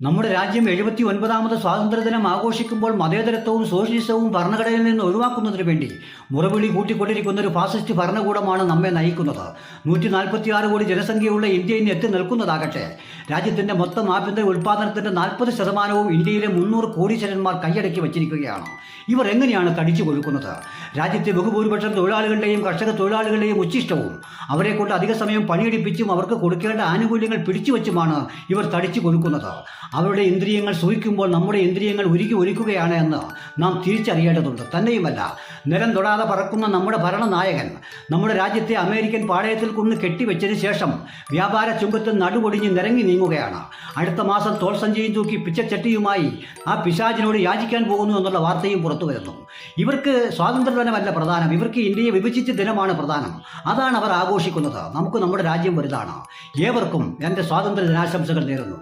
നമ്മുടെ രാജ്യം 79ാമത് സ്വാതന്ത്ര്യദിനം ആഘോഷിക്കുമ്പോൾ മതേതരത്വവും സോഷ്യലിസവും ഭരണഘടനയിൽ നിന്ന് ഒഴിവാക്കുന്നതിന് വേണ്ടി മുറവിളി കൂട്ടിക്കൊണ്ടിരിക്കുന്ന ഒരു ഫാസിസ്റ്റ് ഭരണകൂടമാണ് നമ്മെ നയിക്കുന്നത്. 146 കോടി ജനസംഖ്യയുള്ള ഇന്ത്യ ഇന്ന് എത്തി നിൽക്കുന്നതാകട്ടെ രാജ്യത്തിന്റെ മൊത്തം ആഭ്യന്തര ഉൽപ്പാദനത്തിന്റെ 40% ഇന്ത്യയിലെ 300 കോടീശ്വരന്മാർ കൈയടക്കി വച്ചിരിക്കുകയാണ്. ഇവർ എങ്ങനെയാണ് തടിച്ചു കൊഴുക്കുന്നത്? രാജ്യത്തെ ബഹുഭൂരിപക്ഷം തൊഴിലാളികളുടെയും കർഷക തൊഴിലാളികളുടെയും ഉച്ഛിഷ്ടവും അവരെ കൊണ്ട് അധിക സമയം പണിയെടുപ്പിച്ചും അവർക്ക് കൊടുക്കേണ്ട ആനുകൂല്യങ്ങൾ പിടിച്ചുവെച്ചുമാണ് ഇവർ തടിച്ചു കൊഴുക്കുന്നത്. അവരുടെ ഇന്ദ്രിയങ്ങൾ സൂഹിക്കുമ്പോൾ നമ്മുടെ ഇന്ദ്രിയങ്ങൾ ഉരുക്കി ഒരുക്കുകയാണ് എന്ന് നാം തിരിച്ചറിയേണ്ടതുണ്ട്. തന്നെയുമല്ല, നിലം തൊടാതെ പറക്കുന്ന നമ്മുടെ ഭരണനായകൻ നമ്മുടെ രാജ്യത്തെ അമേരിക്കൻ പാളയത്തിൽ കൊണ്ട് കെട്ടിവെച്ചതിന് ശേഷം വ്യാപാര ചുങ്കത്തിൽ നടുപൊടിഞ്ഞ് നിരങ്ങി നീങ്ങുകയാണ്. അടുത്ത മാസം തോൾ സഞ്ചിയും തൂക്കി പിച്ചച്ചട്ടിയുമായി ആ പിശാചിനോട് യാചിക്കാൻ പോകുന്നു എന്നുള്ള വാർത്തയും പുറത്തു വരുന്നു. ഇവർക്ക് സ്വാതന്ത്ര്യദിനമല്ല പ്രധാനം, ഇവർക്ക് ഇന്ത്യയെ വിഭജിച്ച ദിനമാണ് പ്രധാനം. അതാണ് അവർ ആഘോഷിക്കുന്നത്. നമുക്ക് നമ്മുടെ രാജ്യം വലുതാണ്. ഏവർക്കും എൻ്റെ സ്വാതന്ത്ര്യ ദിനാശംസകൾ നേരുന്നു.